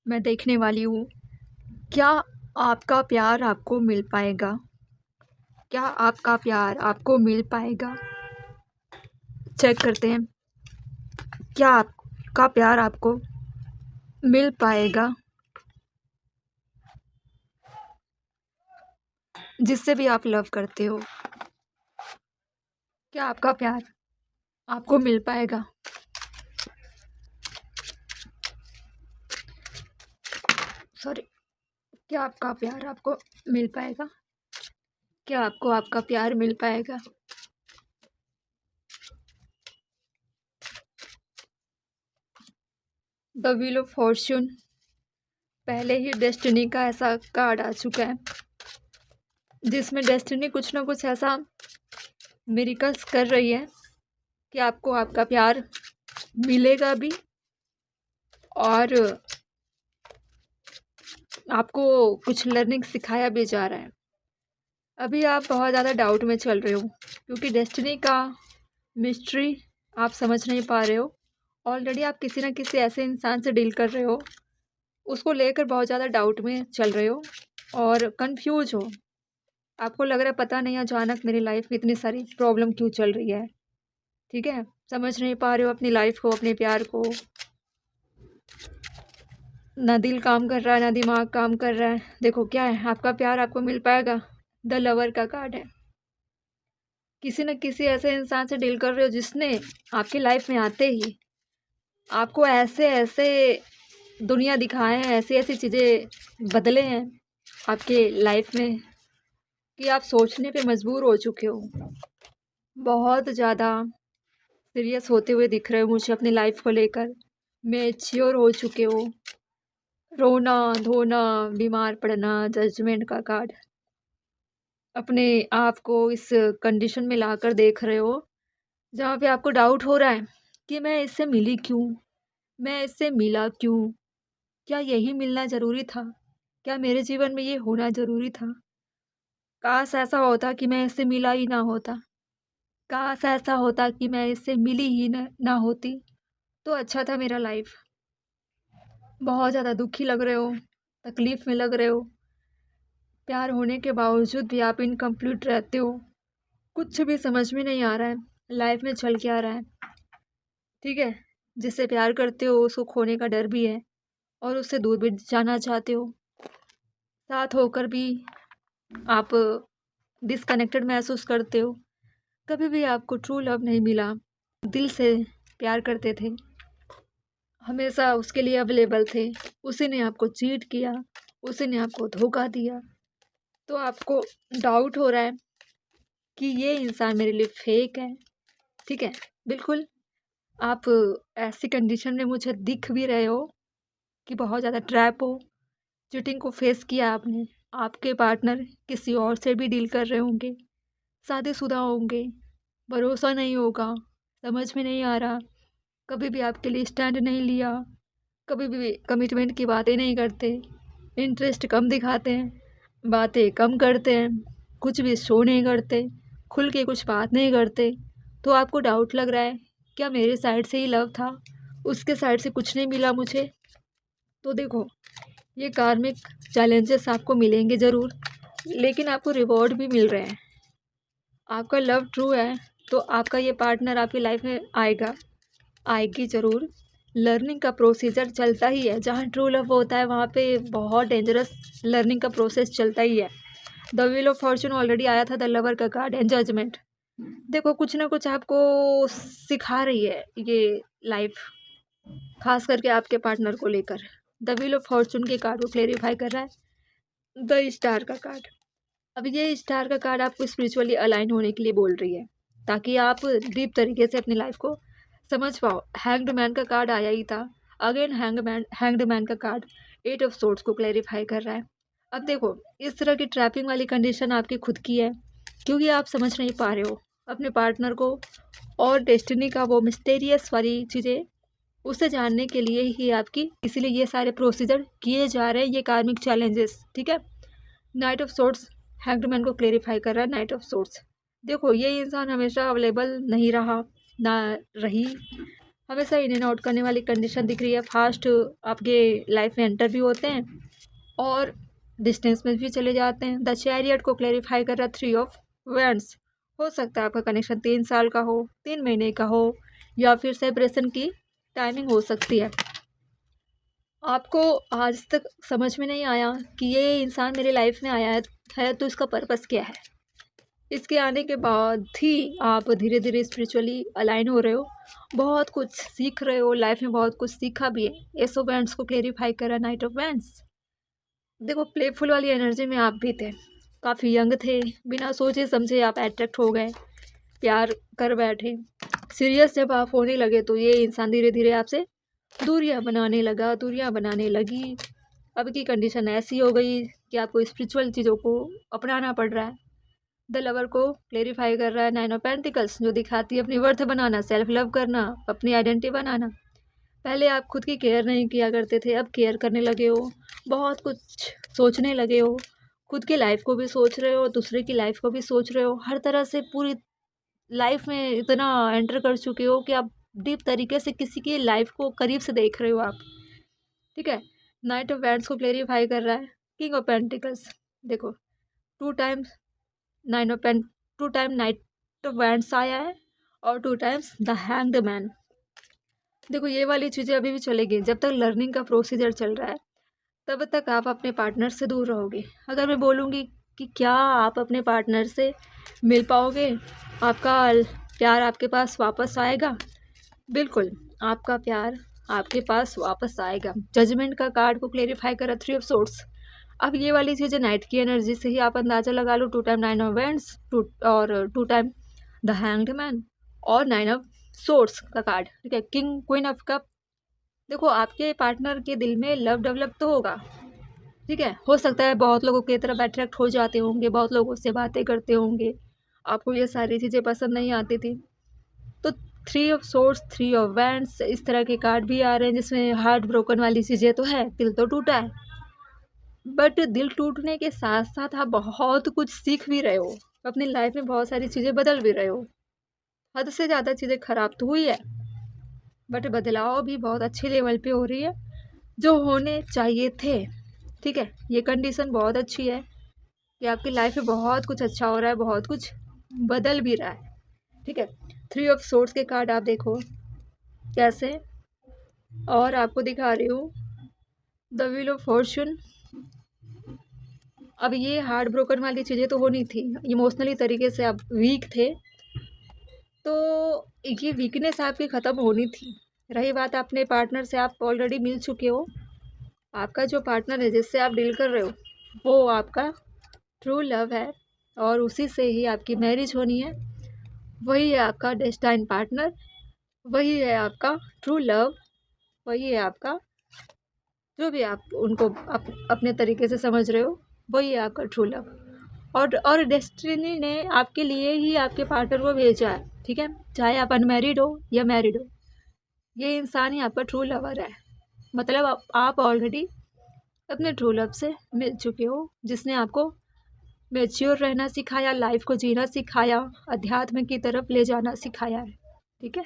मैं देखने वाली हूँ। क्या आपका प्यार आपको मिल पाएगा? क्या आपका प्यार आपको मिल पाएगा? चेक करते हैं। क्या आपका प्यार आपको मिल पाएगा? जिससे भी आप लव करते हो, क्या आपका प्यार आपको मिल पाएगा? सॉरी, क्या आपका प्यार आपको मिल पाएगा? क्या आपको आपका प्यार मिल पाएगा? द व्हील ऑफ फॉर्च्यून, पहले ही डेस्टिनी का ऐसा कार्ड आ चुका है जिसमें डेस्टिनी कुछ ना कुछ ऐसा मिरेकल्स कर रही है कि आपको आपका प्यार मिलेगा भी और आपको कुछ लर्निंग सिखाया भी जा रहा है। अभी आप बहुत ज़्यादा डाउट में चल रहे हो क्योंकि डेस्टिनी का मिस्ट्री आप समझ नहीं पा रहे हो। ऑलरेडी आप किसी ना किसी ऐसे इंसान से डील कर रहे हो, उसको लेकर बहुत ज़्यादा डाउट में चल रहे हो और कंफ्यूज हो। आपको लग रहा है पता नहीं अचानक मेरी लाइफ में इतनी सारी प्रॉब्लम क्यों चल रही है। ठीक है, समझ नहीं पा रहे हो अपनी लाइफ को, अपने प्यार को। ना दिल काम कर रहा है, ना दिमाग काम कर रहा है। देखो क्या है, आपका प्यार आपको मिल पाएगा। द लवर का कार्ड है। किसी न किसी ऐसे इंसान से डील कर रहे हो जिसने आपकी लाइफ में आते ही आपको ऐसे ऐसे दुनिया दिखाए हैं, ऐसी ऐसी चीज़ें बदले हैं आपके लाइफ में कि आप सोचने पे मजबूर हो चुके हो। बहुत ज़्यादा सीरियस होते हुए दिख रहे हो मुझे अपनी लाइफ को लेकर। मैच्योर हो चुके हो। रोना धोना, बीमार पड़ना, जजमेंट का कार्ड। अपने आप को इस कंडीशन में लाकर देख रहे हो जहाँ पे आपको डाउट हो रहा है कि मैं इससे मिली क्यों, मैं इससे मिला क्यों, क्या यही मिलना ज़रूरी था, क्या मेरे जीवन में ये होना ज़रूरी था। काश ऐसा होता कि मैं इससे मिला ही ना होता, काश ऐसा होता कि मैं इससे मिली ही ना होती तो अच्छा था मेरा लाइफ। बहुत ज़्यादा दुखी लग रहे हो, तकलीफ़ में लग रहे हो। प्यार होने के बावजूद भी आप इनकम्प्लीट रहते हो। कुछ भी समझ में नहीं आ रहा है लाइफ में चल क्या रहा है। ठीक है, जिससे प्यार करते हो उसको खोने का डर भी है और उससे दूर भी जाना चाहते हो। साथ होकर भी आप डिस्कनेक्टेड महसूस करते हो। कभी भी आपको ट्रू लव नहीं मिला। दिल से प्यार करते थे, हमेशा उसके लिए अवेलेबल थे, उसी ने आपको चीट किया, उसी ने आपको धोखा दिया। तो आपको डाउट हो रहा है कि ये इंसान मेरे लिए फेक है। ठीक है, बिल्कुल आप ऐसी कंडीशन में मुझे दिख भी रहे हो कि बहुत ज़्यादा ट्रैप हो। चीटिंग को फेस किया आपने। आपके पार्टनर किसी और से भी डील कर रहे होंगे, शादीशुदा होंगे, भरोसा नहीं होगा, समझ में नहीं आ रहा। कभी भी आपके लिए स्टैंड नहीं लिया, कभी भी कमिटमेंट की बातें नहीं करते, इंटरेस्ट कम दिखाते हैं, बातें कम करते हैं, कुछ भी शो नहीं करते, खुल के कुछ बात नहीं करते। तो आपको डाउट लग रहा है क्या मेरे साइड से ही लव था, उसके साइड से कुछ नहीं मिला मुझे। तो देखो, ये कार्मिक चैलेंजेस आपको मिलेंगे ज़रूर, लेकिन आपको रिवॉर्ड भी मिल रहे हैं। आपका लव ट्रू है तो आपका ये पार्टनर आपकी लाइफ में आएगा, आएगी ज़रूर। लर्निंग का प्रोसीजर चलता ही है। जहाँ ट्रू लव होता है वहाँ पे बहुत डेंजरस लर्निंग का प्रोसेस चलता ही है। The wheel of Fortune already आया था, द लवर का कार्ड एंड जजमेंट। देखो कुछ ना कुछ आपको सिखा रही है ये लाइफ, खास करके आपके पार्टनर को लेकर। द व्हील ऑफ फॉर्चून के कार्ड को क्लेरिफाई कर रहा है द स्टार का कार्ड। अब ये स्टार का कार्ड आपको स्पिरिचुअली अलाइन होने के लिए बोल रही है ताकि आप डीप तरीके से अपनी लाइफ को समझ पाओ। हैंग्ड मैन का कार्ड आया ही था। अगेन हैंग्ड मैन का कार्ड एट ऑफ सोर्ड्स को क्लेरिफाई कर रहा है। अब देखो, इस तरह की ट्रैपिंग वाली कंडीशन आपकी खुद की है क्योंकि आप समझ नहीं पा रहे हो अपने पार्टनर को और डेस्टिनी का वो मिस्टेरियस वाली चीज़ें उसे जानने के लिए ही आपकी, इसीलिए ये सारे प्रोसीजर किए जा रहे हैं, ये कार्मिक चैलेंजेस। ठीक है, night of swords hanged man को क्लेरिफाई कर रहा है। नाइट ऑफ सोर्ड्स, देखो ये इंसान हमेशा अवेलेबल नहीं रहा, ना रही, हमेशा इन एंड आउट करने वाली कंडीशन दिख रही है। फास्ट आपके लाइफ में एंटर भी होते हैं और डिस्टेंस में भी चले जाते हैं। द चैरियट को क्लैरिफाई कर रहा है 3 ऑफ वैंड्स। हो सकता है आपका कनेक्शन 3 साल का हो, 3 महीने का हो, या फिर सेपरेशन की टाइमिंग हो सकती है। आपको आज तक समझ में नहीं आया कि ये इंसान मेरे लाइफ में आया है तो इसका पर्पस क्या है। इसके आने के बाद ही आप धीरे धीरे स्पिरिचुअली अलाइन हो रहे हो, बहुत कुछ सीख रहे हो, लाइफ में बहुत कुछ सीखा भी है। एस ऑफ वैंड्स को क्लेरिफाई करा नाइट ऑफ वैंड्स। देखो प्लेफुल वाली एनर्जी में आप भी थे, काफ़ी यंग थे, बिना सोचे समझे आप अट्रैक्ट हो गए, प्यार कर बैठे। सीरियस जब आप होने लगे तो ये इंसान धीरे धीरे आपसे दूरियां बनाने लगी। अब की कंडीशन ऐसी हो गई कि आपको स्पिरिचुअल चीज़ों को अपनाना पड़ रहा है। द लवर को क्लेरिफाई कर रहा है 9 ऑफ पेंटिकल्स, जो दिखाती है अपनी वर्थ बनाना, सेल्फ लव करना, अपनी आइडेंटिटी बनाना। पहले आप खुद की केयर नहीं किया करते थे, अब केयर करने लगे हो, बहुत कुछ सोचने लगे हो, खुद की लाइफ को भी सोच रहे हो, दूसरे की लाइफ को भी सोच रहे हो। हर तरह से पूरी लाइफ में इतना एंटर कर चुके हो कि आप डीप तरीके से किसी की लाइफ को करीब से देख रहे हो आप। ठीक है, नाइट ऑफ वैंड्स को क्लेरिफाई कर रहा है किंग ऑफ पेंटिकल्स। देखो 2 टाइम्स नाइट ऑफ वैंड्स आया है और 2 टाइम्स द हैंग्ड मैन। देखो ये वाली चीज़ें अभी भी चलेगी जब तक लर्निंग का प्रोसीजर चल रहा है, तब तक आप अपने पार्टनर से दूर रहोगे। अगर मैं बोलूँगी कि क्या आप अपने पार्टनर से मिल पाओगे, आपका प्यार आपके पास वापस आएगा, बिल्कुल आपका प्यार आपके पास वापस आएगा। जजमेंट का कार्ड को क्लेरिफाई करा 3 ऑफ सोर्ट्स। अब ये वाली चीज़ें नाइट की एनर्जी से ही आप अंदाज़ा लगा लो। 2 टाइम 9 ऑफ वैंड्स और 2 टाइम द हैंग्ड मैन और 9 ऑफ सोर्ट्स का कार्ड। ठीक है, किंग क्वीन ऑफ कप। देखो आपके पार्टनर के दिल में लव डेवलप तो होगा। ठीक है, हो सकता है बहुत लोगों की तरफ अट्रैक्ट हो जाते होंगे, बहुत लोगों से बातें करते होंगे, आपको ये सारी चीज़ें पसंद नहीं आती थी। तो 3 ऑफ सोर्ट्स, 3 ऑफ वैंड्स, इस तरह के कार्ड भी आ रहे हैं जिसमें हार्ट ब्रोकन वाली चीज़ें तो है, दिल तो टूटा है, बट दिल टूटने के साथ साथ आप बहुत कुछ सीख भी रहे हो, अपनी लाइफ में बहुत सारी चीज़ें बदल भी रहे हो। हद से ज़्यादा चीज़ें खराब तो हुई है, बट बदलाव भी बहुत अच्छे लेवल पे हो रही है, जो होने चाहिए थे। ठीक है, ये कंडीशन बहुत अच्छी है कि आपकी लाइफ में बहुत कुछ अच्छा हो रहा है, बहुत कुछ बदल भी रहा है। ठीक है, 3 ऑफ सोर्ट्स के कार्ड आप देखो कैसे, और आपको दिखा रही हूँ द व्हील ऑफ फॉर्चून। अब ये हार्ट ब्रोकन वाली चीज़ें तो होनी थी, इमोशनली तरीके से आप वीक थे, तो ये वीकनेस आपकी ख़त्म होनी थी। रही बात अपने पार्टनर से, आप ऑलरेडी मिल चुके हो। आपका जो पार्टनर है जिससे आप डील कर रहे हो, वो आपका ट्रू लव है और उसी से ही आपकी मैरिज होनी है। वही है आपका डेस्टाइन पार्टनर, वही है आपका ट्रू लव, वही है आपका, जो भी आप उनको अपने तरीके से समझ रहे हो, वही है आपका ट्रू लव। और डेस्टिनी ने आपके लिए ही आपके पार्टनर को भेजा है। ठीक है, चाहे आप अनमैरिड हो या मैरिड हो, ये इंसान ही आपका ट्रू लवर है। मतलब आप ऑलरेडी अपने ट्रू लव से मिल चुके हो, जिसने आपको मैच्योर रहना सिखाया, लाइफ को जीना सिखाया, अध्यात्म की तरफ ले जाना सिखाया है। ठीक है।